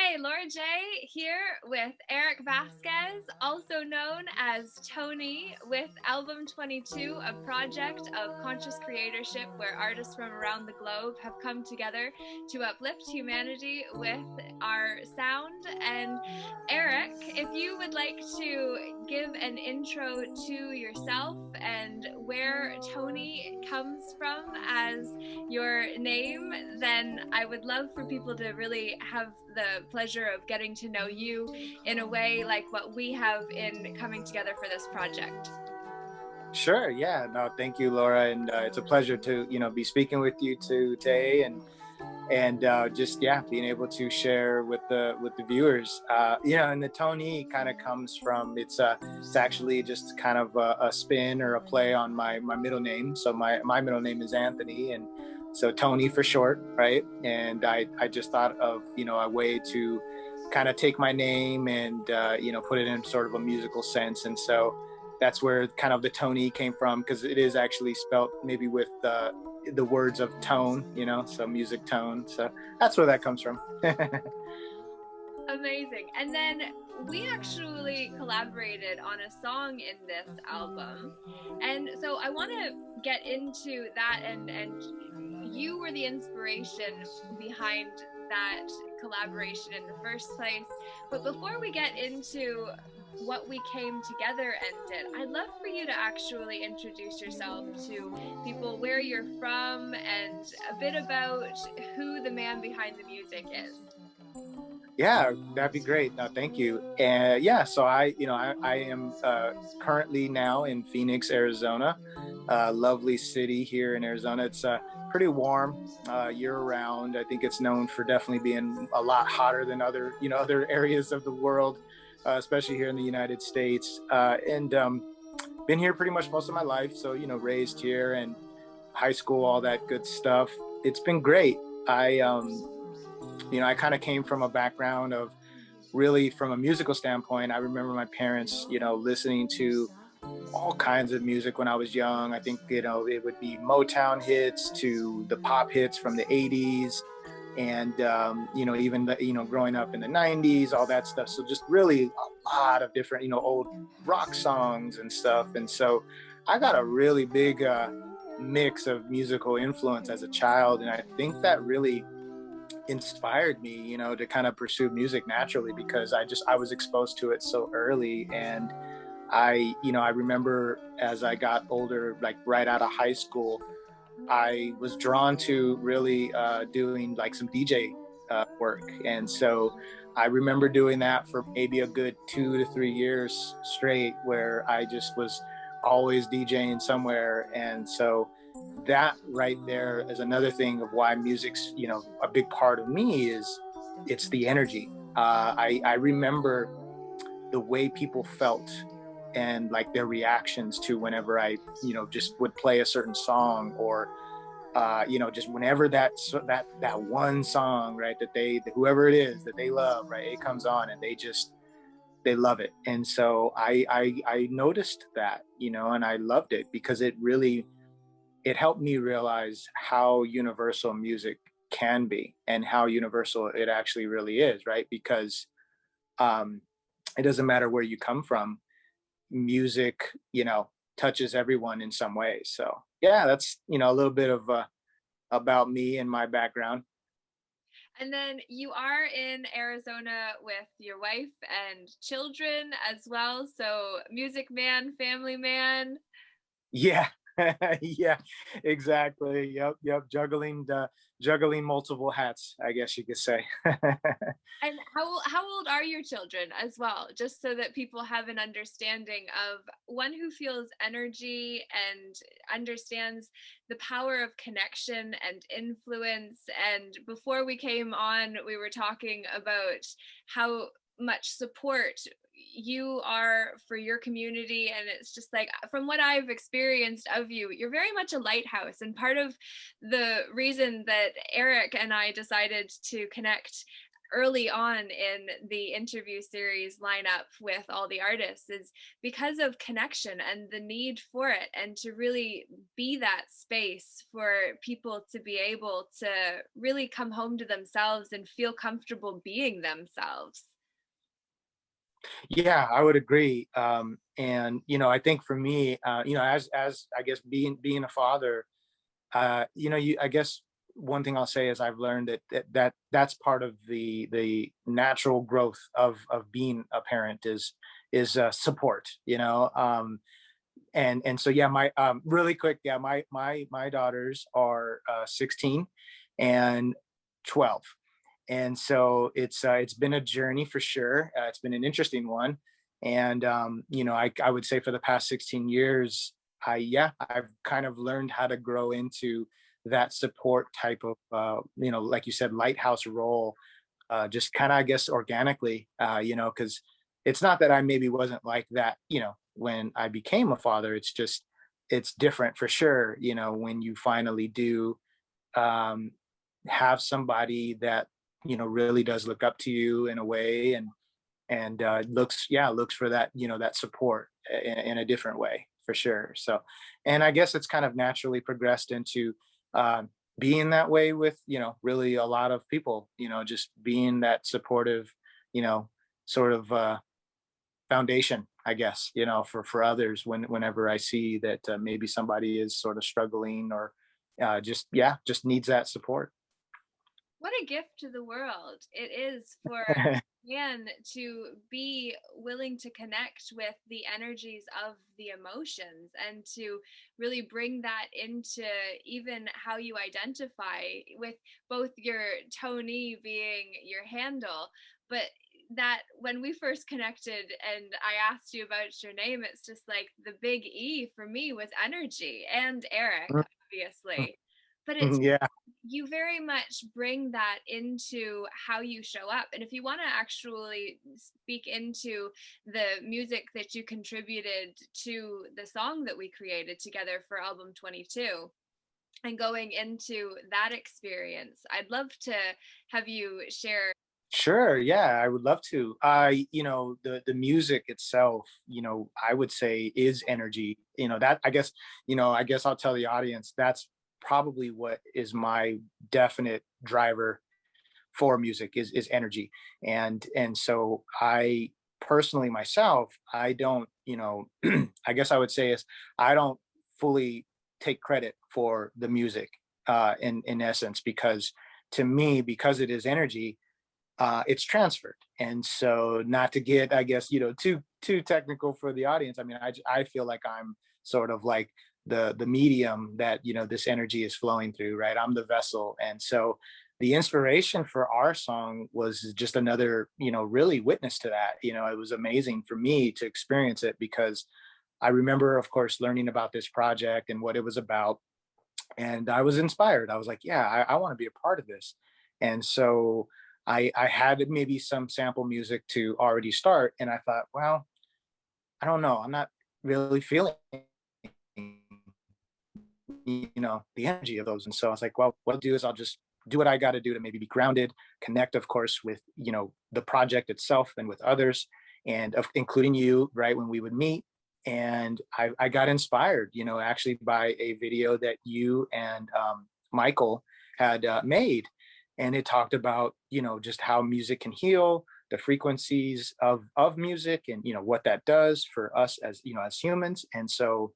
Hey, Laura J here with Eric Vasquez, also known as Ton-E, with Album 22, a project of conscious creatorship where artists from around the globe have come together to uplift humanity with our sound. And Eric, if you would like to give an intro to yourself and where Ton-E comes from as your name, then I would love for people to really have the pleasure of getting to know you in a way like what we have in coming together for this project. Sure. Yeah. No, thank you, Laura, and it's a pleasure to be speaking with you today, and just being able to share with the viewers. And the Tony kind of comes from it's actually just kind of a spin or a play on my middle name. So my middle name is Anthony, and so Tony for short, right? And I just thought of a way to kind of take my name and put it in sort of a musical sense, and so that's where kind of the Tony came from, because it is actually spelt maybe with the words of tone, so music tone. So that's where that comes from. Amazing. And then we actually collaborated on a song in this album. And so I want to get into that, and you were the inspiration behind that collaboration in the first place. But before we get into what we came together and did, I'd love for you to actually introduce yourself to people, where you're from, and a bit about who the man behind the music is. Yeah, that'd be great. No, thank you. So I am currently now in Phoenix, Arizona, lovely city here in Arizona. It's pretty warm year round. I think it's known for definitely being a lot hotter than other areas of the world, especially here in the United States. And been here pretty much most of my life. So, raised here and high school, all that good stuff. It's been great. I kind of came from a background of really from a musical standpoint. I remember my parents, listening to all kinds of music when I was young. I think, it would be Motown hits to the pop hits from the 80s, and, even growing up in the 90s, all that stuff. So just really a lot of different, old rock songs and stuff. And so I got a really big mix of musical influence as a child. And I think that really inspired me, to kind of pursue music naturally, because I was exposed to it so early. And I remember as I got older, like right out of high school, I was drawn to really doing like some DJ work. And so I remember doing that for maybe a good 2 to 3 years straight, where I just was always DJing somewhere. And so that right there is another thing of why music's a big part of me. Is it's the energy. I remember the way people felt and like their reactions to whenever I just would play a certain song, or just whenever that one song, right, that whoever it is that they love, right, it comes on, and they love it. And so I noticed that, and I loved it, because it helped me realize how universal music can be and how universal it actually really is, right? Because it doesn't matter where you come from, music, touches everyone in some way. So yeah, that's, a little bit of about me and my background. And then you are in Arizona with your wife and children as well. So, music man, family man. Yeah. Yeah, exactly. Yep. Juggling multiple hats, I guess you could say. And how old are your children as well? Just so that people have an understanding of one who feels energy and understands the power of connection and influence. And before we came on, we were talking about how much support you are for your community, and it's just like, from what I've experienced of you, you're very much a lighthouse. And part of the reason that Eric and I decided to connect early on in the interview series lineup with all the artists is because of connection and the need for it, and to really be that space for people to be able to really come home to themselves and feel comfortable being themselves. Yeah, I would agree. And I think for me, as I guess being a father, I guess one thing I'll say is I've learned that's part of the natural growth of being a parent is support. And so yeah, my really quick, yeah, my daughters are 16 and 12, and so it's been a journey for sure. It's been an interesting one, and I would say for the past 16 years, I've kind of learned how to grow into that support type of like you said, lighthouse role, just kind of, I guess, organically, because it's not that I maybe wasn't like that, when I became a father. It's just it's different for sure, when you finally do um, have somebody that really does look up to you in a way, and looks for that, that support in a different way for sure. So, and I guess it's kind of naturally progressed into um, being that way with really a lot of people, just being that supportive, you know sort of foundation, I guess, for others whenever I see that maybe somebody is sort of struggling, or just needs that support. What a gift to the world it is for man to be willing to connect with the energies of the emotions, and to really bring that into even how you identify, with both your Ton-E being your handle, but that when we first connected and I asked you about your name, it's just like the big E for me was energy, and Eric, obviously. But it's Yeah. you very much bring that into how you show up. And if you want to actually speak into the music that you contributed to the song that we created together for album 22, and going into that experience, I'd love to have you share. Sure, yeah, I would love to. The music itself, I would say is energy. That I guess I'll tell the audience that's probably what is my definite driver for music is energy. And so I personally myself, I don't, I guess I would say is I don't fully take credit for the music in essence, because to me, because it is energy, it's transferred. And so, not to get, I guess, too technical for the audience. I mean, I feel like I'm sort of like the medium that this energy is flowing through, right? I'm the vessel. And so the inspiration for our song was just another, really witness to that. It was amazing for me to experience it, because I remember, of course, learning about this project and what it was about, and I was inspired. I was like, yeah, I want to be a part of this. And so I had maybe some sample music to already start, and I thought, well, I don't know, I'm not really feeling the energy of those. And so I was like, well, what I'll do is I'll just do what I got to do to maybe be grounded, connect, of course, with the project itself and with others, and including you, right, when we would meet. And I got inspired, actually by a video that you and Michael had made, and it talked about just how music can heal, the frequencies of music, and what that does for us as as humans. And so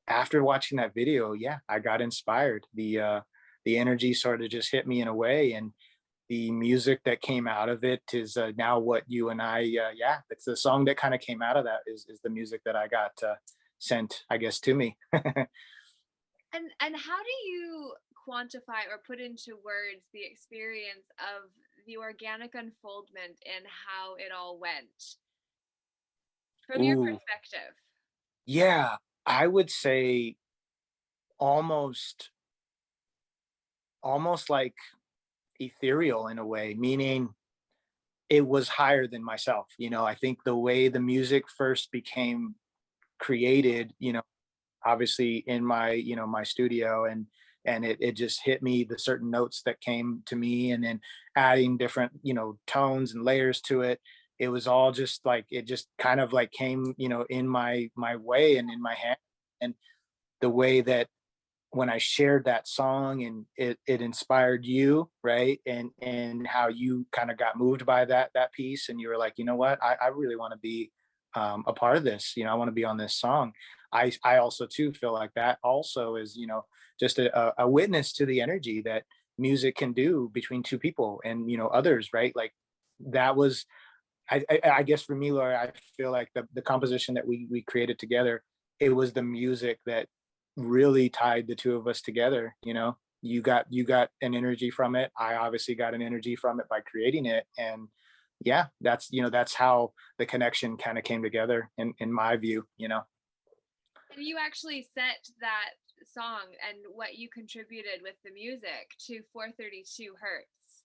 after watching that video, yeah, I got inspired. The energy sort of just hit me in a way, and the music that came out of it is now what you and I, yeah, it's the song that kind of came out of that is the music that I got sent, I guess, to me. And how do you quantify or put into words the experience of the organic unfoldment and how it all went from your Ooh, perspective? yeah, I would say almost almost like ethereal in a way, meaning it was higher than myself. I think the way the music first became created, obviously in my, my studio, and and it just hit me, the certain notes that came to me, and then adding different, tones and layers to it. It was all just like, it just kind of like came, in my way and in my hand. And the way that when I shared that song and it inspired you, right? And how you kind of got moved by that piece, and you were like, you know what, I really want to be a part of this. I want to be on this song. I also too feel like that also is, just a witness to the energy that music can do between two people and others, right? Like that was, I guess for me, Laura, I feel like the composition that we created together, it was the music that really tied the two of us together. You got an energy from it. I obviously got an energy from it by creating it, and yeah, that's how the connection kind of came together in my view. And you actually set that song and what you contributed with the music to 432 hertz.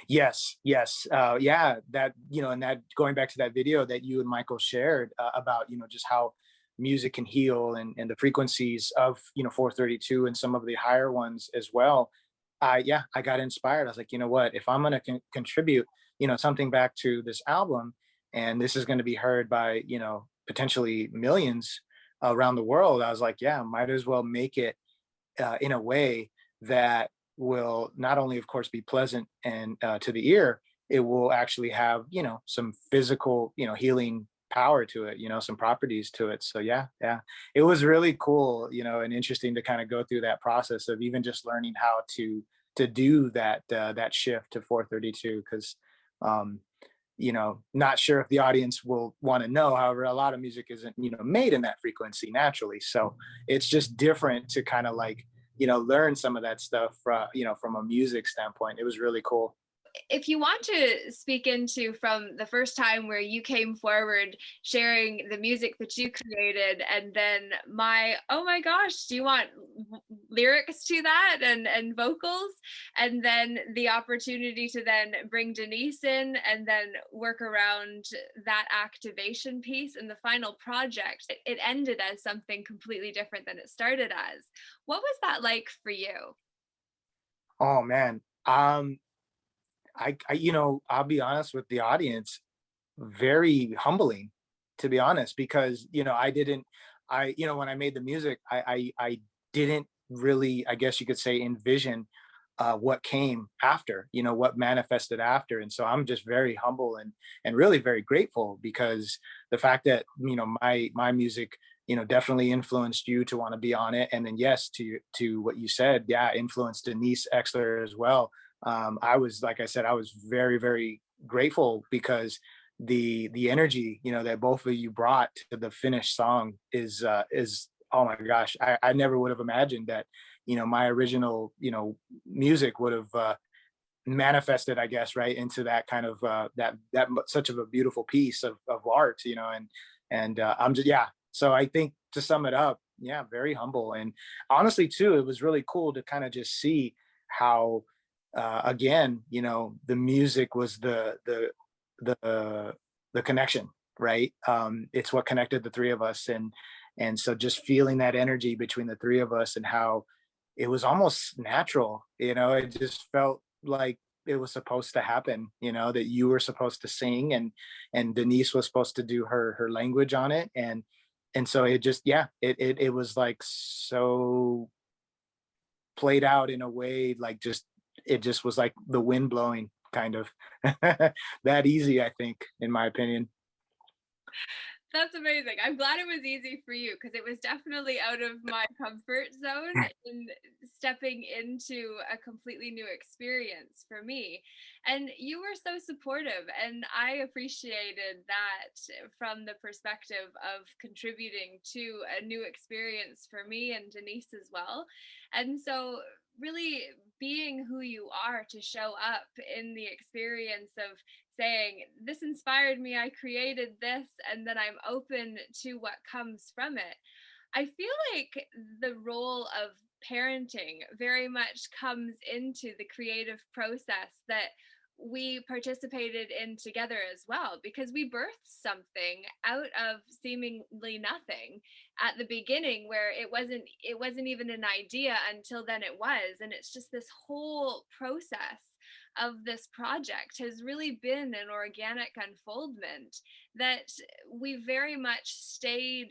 Yes, yes, yeah. That and that going back to that video that you and Michael shared about just how music can heal and the frequencies of 432 and some of the higher ones as well. Yeah, I got inspired. I was like, you know what? If I'm going to contribute, something back to this album, and this is going to be heard by potentially millions around the world, I was like, yeah, might as well make it in a way that will not only, of course, be pleasant and to the ear, it will actually have some physical healing power to it, some properties to it. So yeah, yeah, it was really cool, and interesting to kind of go through that process of even just learning how to do that shift to 432, because um not sure if the audience will want to know. However, a lot of music isn't, made in that frequency naturally. So it's just different to kind of like, learn some of that stuff, from a music standpoint. It was really cool. If you want to speak into from the first time where you came forward sharing the music that you created, and then oh my gosh, do you want lyrics to that and vocals, and then the opportunity to then bring Denise in and then work around that activation piece in the final project, it ended as something completely different than it started as. What was that like for you? Oh man. I'll be honest with the audience, very humbling, to be honest, because I didn't, when I made the music, I didn't really, I guess you could say, envision what came after, what manifested after. And so I'm just very humble and really very grateful, because the fact that my music definitely influenced you to want to be on it, and then yes, to what you said, yeah, influenced Denise Exler as well. I was, like I said, I was very, very grateful, because the energy that both of you brought to the finished song is, oh my gosh, I never would have imagined that my original music would have manifested, I guess, right into that kind of that such of a beautiful piece of art, and I'm just, yeah. So I think, to sum it up, yeah, very humble. And honestly too, it was really cool to kind of just see how again, the music was the the connection, right? It's what connected the three of us, and so just feeling that energy between the three of us, and how it was almost natural. It just felt like it was supposed to happen. That you were supposed to sing, and Denise was supposed to do her language on it, and so it just, yeah, it was like so played out in a way, like, just it just was like the wind blowing, kind of. That easy, I think, in my opinion. That's amazing. I'm glad it was easy for you, because it was definitely out of my comfort zone in stepping into a completely new experience for me. And you were so supportive, and I appreciated that from the perspective of contributing to a new experience for me and Denise as well. And so, really being who you are to show up in the experience of saying, this inspired me, I created this, and then I'm open to what comes from it. I feel like the role of parenting very much comes into the creative process, that we participated in together as well, because we birthed something out of seemingly nothing at the beginning, where it wasn't even an idea until then it was. And it's just this whole process of this project has really been an organic unfoldment, that we very much stayed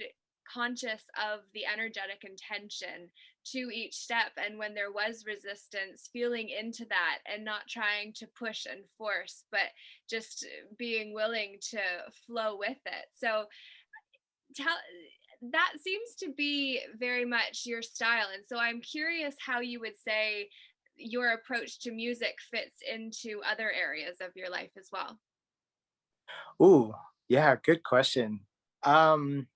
conscious of the energetic intention to each step, and when there was resistance, feeling into that and not trying to push and force, but just being willing to flow with it. So tell that seems to be very much your style, and so I'm curious how you would say your approach to music fits into other areas of your life as well. Ooh, yeah, good question. Um,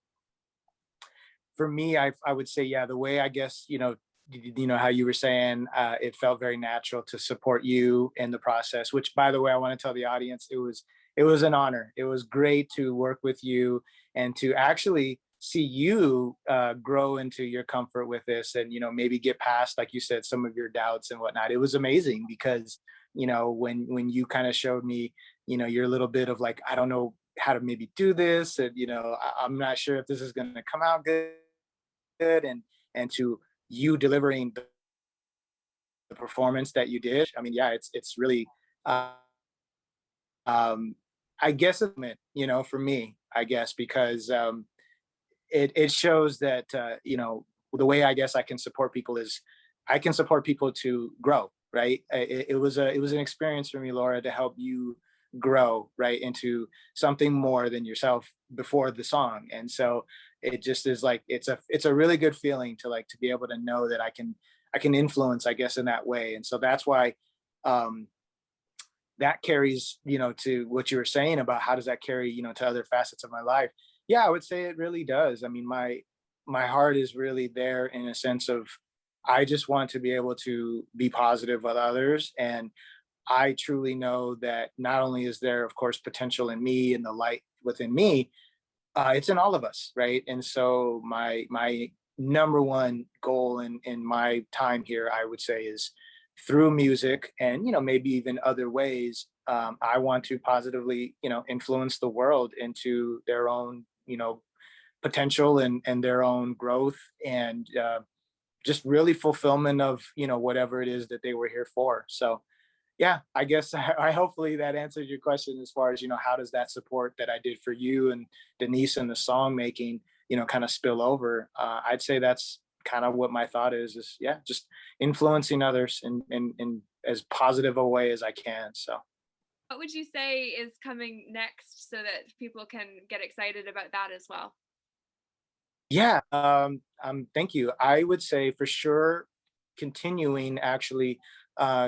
for me, I would say, yeah, the way I guess, how you were saying, it felt very natural to support you in the process, which by the way, I want to tell the audience, it was an honor. It was great to work with you and to actually see you grow into your comfort with this, and maybe get past, like you said, some of your doubts and whatnot. It was amazing because when you kind of showed me your little bit of like, I don't know how to maybe do this, and I'm not sure if this is going to come out good, and to you delivering the performance that you did. I mean, yeah, it's really uh, I guess it's meant, for me, I guess, because it shows that the way I guess I can support people is I can support people to grow, right? It was an experience for me, Laura, to help you grow right into something more than yourself before the song. And so it just is like it's a really good feeling to like to be able to know that I can influence, I guess, in that way. And so that's why um that carries, to what you were saying about how does that carry, to other facets of my life. Yeah, I would say it really does. I mean, my heart is really there in a sense of I just want to be able to be positive with others. And I truly know that not only is there, of course, potential in me and the light within me, it's in all of us, right? And so my number one goal in my time here, I would say, is through music and maybe even other ways. I want to positively influence the world into their own potential and their own growth, and just really fulfillment of whatever it is that they were here for. So yeah, I guess I hopefully that answered your question as far as how does that support that I did for you and Denise and the song making kind of spill over. I'd say that's kind of what my thought is yeah, just influencing others in as positive a way as I can. So What would you say is coming next so that people can get excited about that as well? yeah, thank you. I would say for sure continuing actually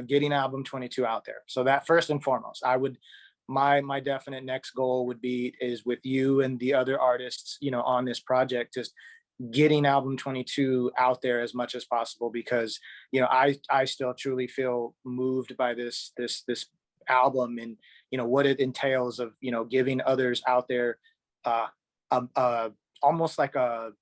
getting album 22 out there. So that first and foremost, I would my definite next goal would be is with you and the other artists, on this project, just getting album 22 out there as much as possible because I still truly feel moved by this album and what it entails of giving others out there uh, almost like a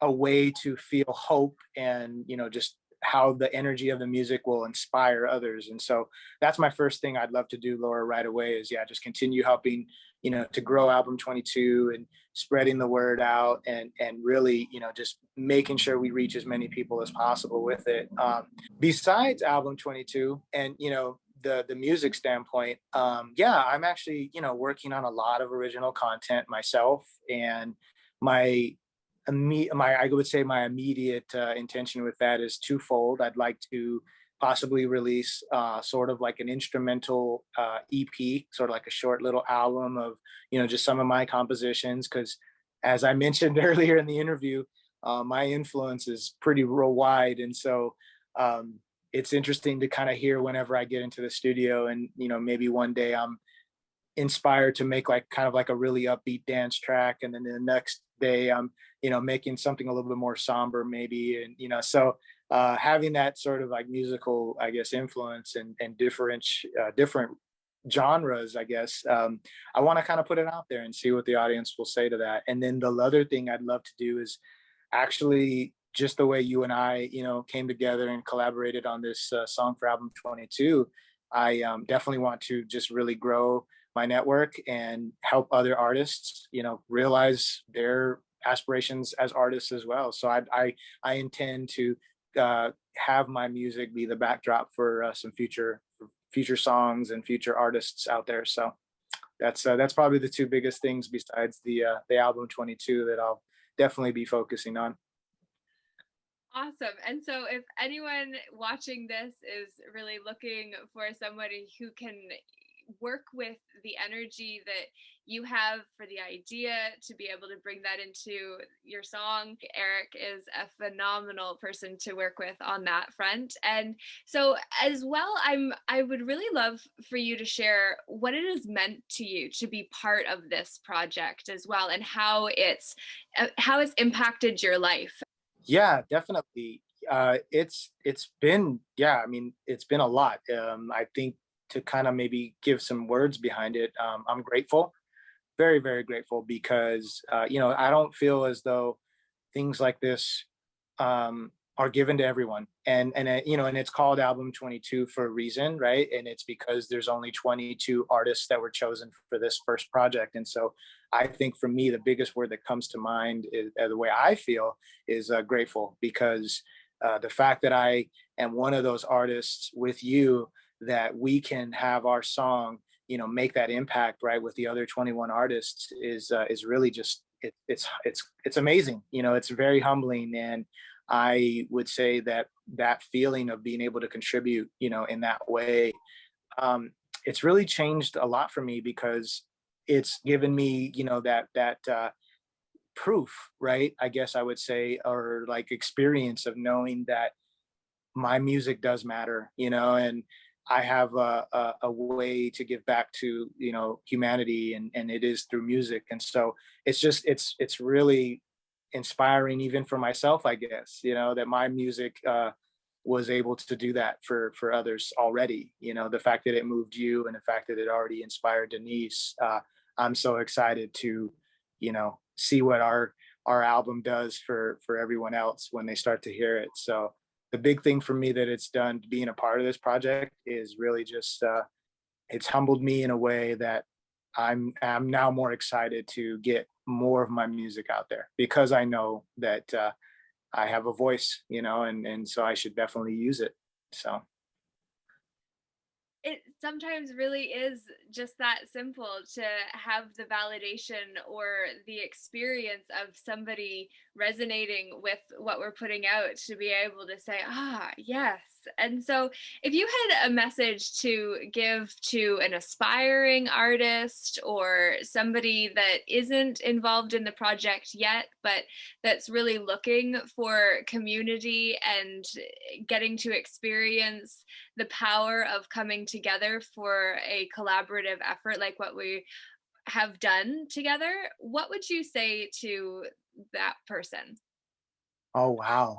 way to feel hope and just how the energy of the music will inspire others. And so that's my first thing I'd love to do, Laura, right away is yeah, just continue helping to grow album 22 and spreading the word out and really just making sure we reach as many people as possible with it. Besides album 22 and the music standpoint, yeah, I'm actually working on a lot of original content myself, and my I would say my immediate intention with that is twofold. I'd like to possibly release sort of like an instrumental EP, sort of like a short little album of just some of my compositions, because as I mentioned earlier in the interview, my influence is pretty real wide, and so um, it's interesting to kind of hear whenever I get into the studio, and maybe one day I'm inspired to make like kind of like a really upbeat dance track, and then the next day I'm making something a little bit more somber maybe, and so having that sort of like musical, I guess, influence and different genres, I guess, I want to kind of put it out there and see what the audience will say to that. And then the other thing I'd love to do is actually just the way you and I came together and collaborated on this song for album 22, I definitely want to just really grow my network and help other artists, realize their aspirations as artists as well. So I intend to have my music be the backdrop for some future songs and future artists out there. So that's probably the two biggest things besides the album 22 that I'll definitely be focusing on. Awesome. And so, if anyone watching this is really looking for somebody who can work with the energy that you have for the idea to be able to bring that into your song, Eric is a phenomenal person to work with on that front. And so as well, I would really love for you to share what it has meant to you to be part of this project as well, and how it's impacted your life. Yeah, definitely. It's been, yeah, I mean, it's been a lot. I think to kind of maybe give some words behind it, I'm grateful, very, very grateful because I don't feel as though things like this are given to everyone, and it's called Album 22 for a reason, right? And it's because there's only 22 artists that were chosen for this first project, and so I think for me the biggest word that comes to mind is the way I feel is grateful, because the fact that I am one of those artists with you, that we can have our song make that impact right with the other 21 artists is really just it's amazing. It's very humbling, and I would say that that feeling of being able to contribute in that way, it's really changed a lot for me, because it's given me that proof, right, I guess I would say, or like experience of knowing that my music does matter, and I have a way to give back to humanity, and it is through music. And so it's really inspiring even for myself, I guess, that my music was able to do that for others already. The fact that it moved you, and the fact that it already inspired Denise. I'm so excited to see what our album does for everyone else when they start to hear it. So the big thing for me that it's done being a part of this project is really just it's humbled me in a way that I'm now more excited to get more of my music out there, because I know that I have a voice, and so I should definitely use it. So It sometimes really is just that simple to have the validation or the experience of somebody resonating with what we're putting out, to be able to say, ah, yes. And so, if you had a message to give to an aspiring artist or somebody that isn't involved in the project yet, but that's really looking for community and getting to experience the power of coming together for a collaborative effort like what we have done together, what would you say to that person? oh wow.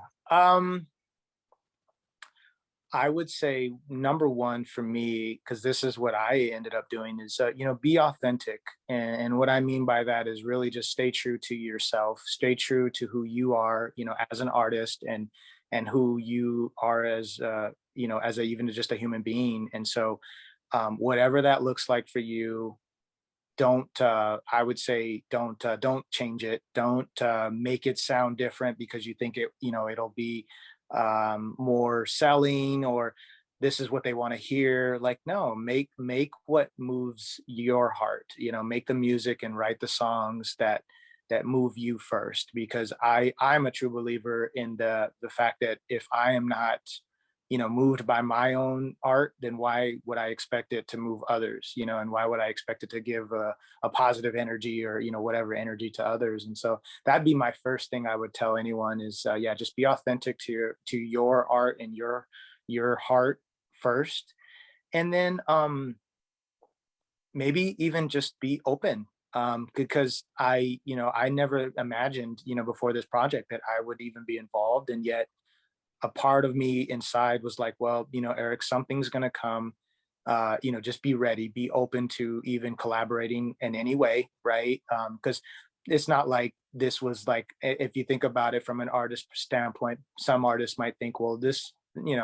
I would say number one for me, because this is what I ended up doing, is be authentic, and what I mean by that is really just stay true to yourself, stay true to who you are, as an artist, and who you are as as a even just a human being. And so, whatever that looks like for you, don't I would say don't change it, don't make it sound different because you think it'll be more selling, or this is what they want to hear. Like, no, make what moves your heart, make the music and write the songs that move you first, because I'm a true believer in the fact that if I am not moved by my own art, then why would I expect it to move others, and why would I expect it to give a positive energy, or whatever energy to others. And so that'd be my first thing I would tell anyone is yeah, just be authentic to your art and your heart first. And then maybe even just be open, because I never imagined before this project that I would even be involved, and yet a part of me inside was like, well, Eric, something's going to come. Just be ready, be open to even collaborating in any way, right? Because it's not like this was like, if you think about it from an artist standpoint, some artists might think, well, this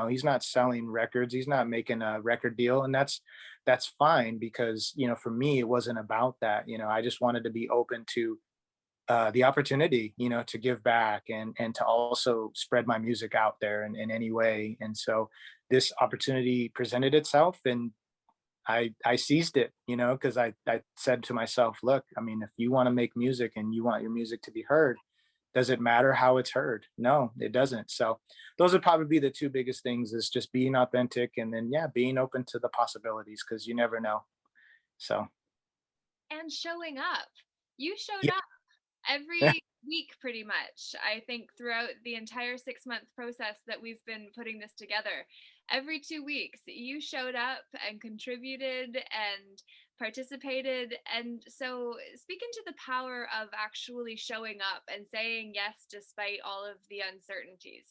he's not selling records, he's not making a record deal, and that's fine, because for me it wasn't about that. I just wanted to be open to the opportunity, to give back, and to also spread my music out there in any way. And so this opportunity presented itself, and I seized it, because I said to myself, look, I mean, if you want to make music and you want your music to be heard, does it matter how it's heard? No, it doesn't. So those would probably be the two biggest things, is just being authentic, and then, yeah, being open to the possibilities, because you never know. So And showing up. You showed yeah. up every week pretty much. I think throughout the entire 6-month process that we've been putting this together, every 2 weeks you showed up and contributed and participated. And so, speaking to the power of actually showing up and saying yes despite all of the uncertainties.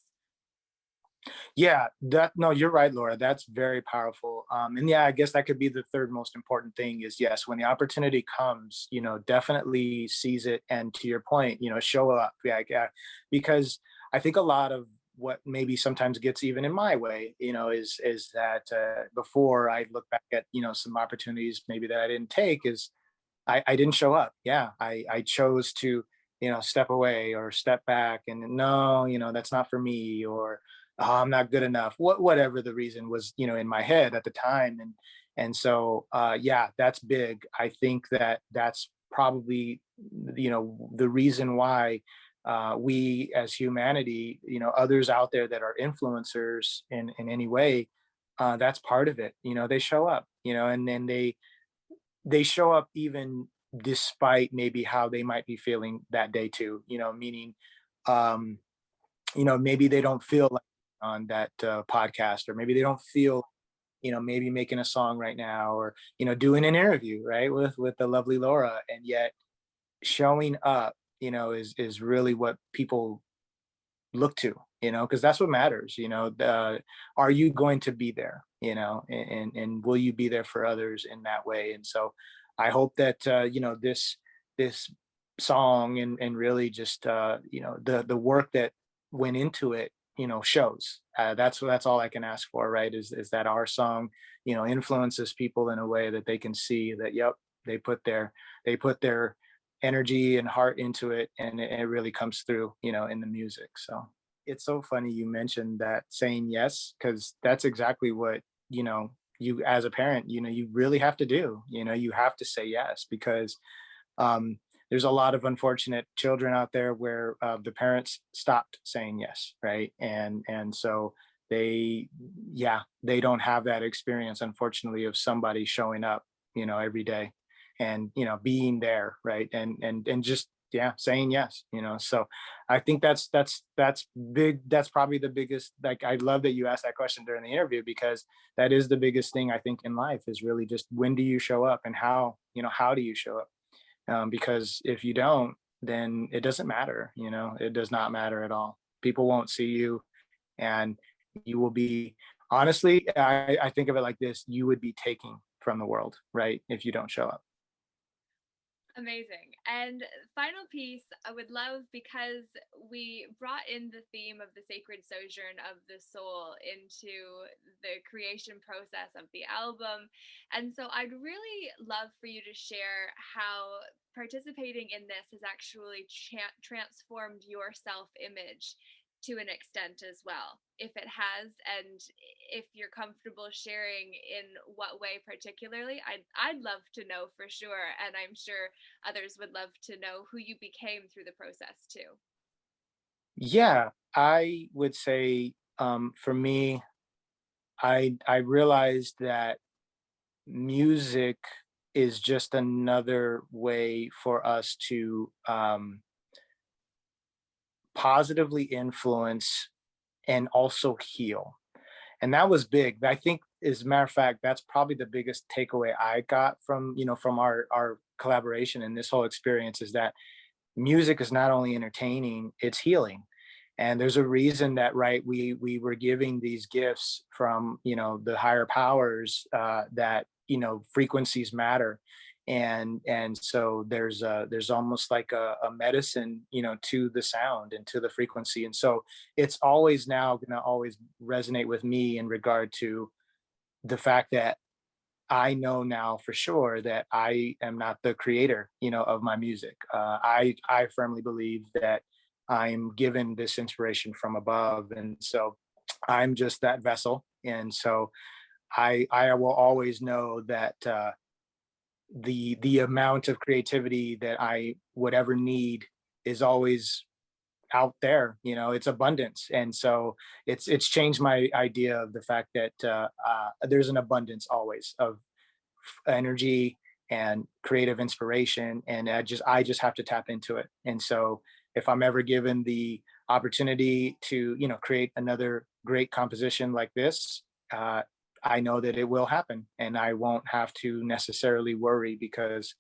Yeah, that no, you're right, Laura. That's very powerful. And yeah, I guess that could be the third most important thing is, yes, when the opportunity comes, definitely seize it. And to your point, show up. Yeah, yeah, because I think a lot of what maybe sometimes gets even in my way, is that before I look back at, some opportunities maybe that I didn't take, is I didn't show up. Yeah, I chose to, step away or step back, and no, that's not for me, or oh, I'm not good enough. Whatever the reason was, in my head at the time, and so yeah, that's big. I think that that's probably, the reason why we as humanity, others out there that are influencers in any way, that's part of it. They show up, and then they show up even despite maybe how they might be feeling that day too, meaning um maybe they don't feel like on that podcast, or maybe they don't feel, maybe making a song right now, or doing an interview right with the lovely Laura, and yet showing up, is really what people look to, because that's what matters. Are you going to be there, and will you be there for others in that way? And so I hope that this song, and really just the work that went into it, shows. That's all I can ask for, right? Is that our song, influences people in a way that they can see that, yep, they put their energy and heart into it, and it really comes through, in the music. So it's so funny you mentioned that, saying yes, because that's exactly what, you as a parent, you really have to do. You have to say yes, because um, there's a lot of unfortunate children out there where the parents stopped saying yes, right? And so they, yeah, they don't have that experience, unfortunately, of somebody showing up, every day, and being there, right? And just, yeah, saying yes. So I think that's big. That's probably the biggest. Like, I love that you asked that question during the interview, because that is the biggest thing I think in life, is really just, when do you show up, and how do you show up? Because if you don't, then it doesn't matter. It does not matter at all. People won't see you, and you will be, honestly, I think of it like this: you would be taking from the world, right, if you don't show up. Amazing. And final piece, I would love, because we brought in the theme of the sacred sojourn of the soul into the creation process of the album. And so I'd really love for you to share how participating in this has actually transformed your self image to an extent as well, if it has, and if you're comfortable sharing in what way particularly. I'd love to know for sure, and I'm sure others would love to know who you became through the process too. Yeah, I would say, for me, I realized that music is just another way for us to positively influence and also heal. And that was big. I think, as a matter of fact, that's probably the biggest takeaway I got from our collaboration and this whole experience, is that music is not only entertaining, it's healing. And there's a reason that, right, we were giving these gifts from, the higher powers, that, frequencies matter. And so there's almost like a medicine, to the sound and to the frequency. And so it's always now going to always resonate with me in regard to the fact that I know now for sure that I am not the creator, of my music. I firmly believe that I'm given this inspiration from above, and so I'm just that vessel. And so I will always know that the amount of creativity that I would ever need is always out there. It's abundance. And so it's changed my idea of the fact that there's an abundance always of energy and creative inspiration, and I just have to tap into it. And so if I'm ever given the opportunity to create another great composition like this, I know that it will happen, and I won't have to necessarily worry because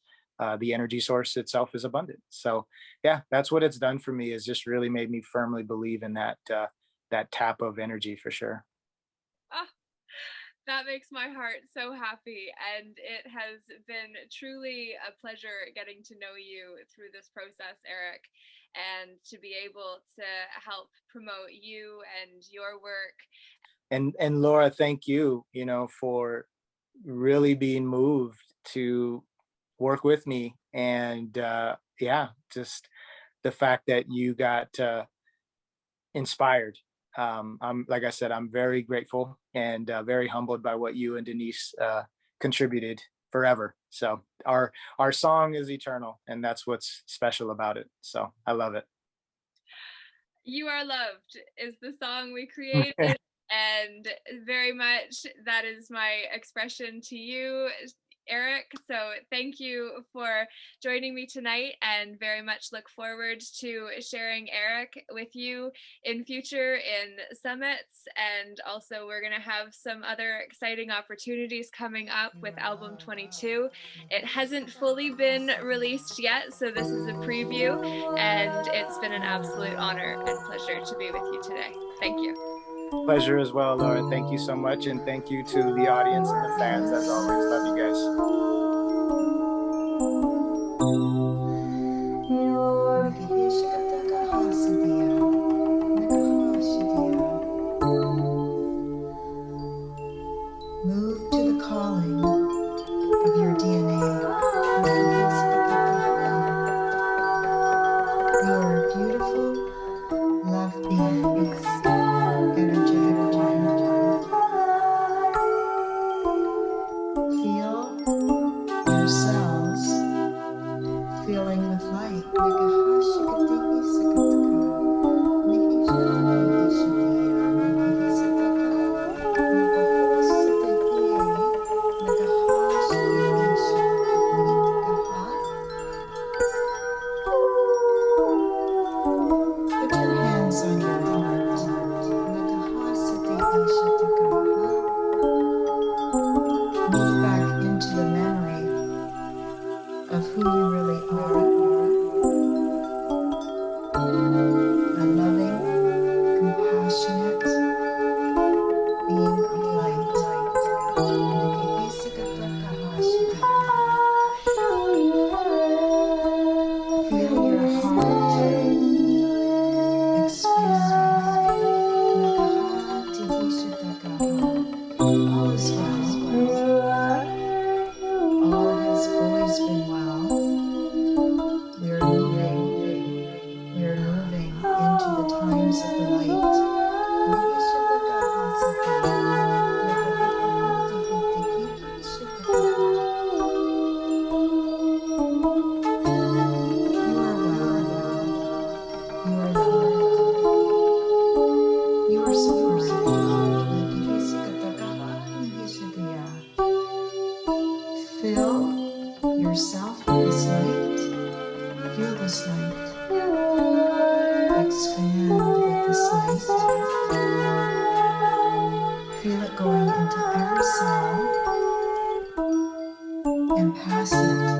the energy source itself is abundant. So yeah, that's what it's done for me, is just really made me firmly believe in that tap of energy for sure. Ah, that makes my heart so happy. And it has been truly a pleasure getting to know you through this process, Eric, and to be able to help promote you and your work. And Laura, thank you, for really being moved to work with me. And yeah, just the fact that you got inspired. I'm like I said, I'm very grateful and very humbled by what you and Denise contributed forever. So our song is eternal, and that's what's special about it. So I love it. You Are Loved is the song we created, and very much that is my expression to you, Eric. So thank you for joining me tonight, and very much look forward to sharing Eric with you in future in summits. And also we're going to have some other exciting opportunities coming up with album 22. It hasn't fully been released yet, so this is a preview, and it's been an absolute honor and pleasure to be with you today. Thank you. Pleasure as well, Laura. Thank you so much, and thank you to the audience and the fans as always. Love you guys. Move to the calling of your DNA. You are a beautiful, love being, energetic one. Feel your cells filling with light. Put your hands on your heart. Move back into the memory of who you really are. A loving, compassionate being of light. Feel your heart expand. All is well. All has always been well. We're moving into the times of the light. You are well. You are loved. You are supported. Fill yourself with this light. Feel this light. Expand with this light. Feel it going into every cell and pass it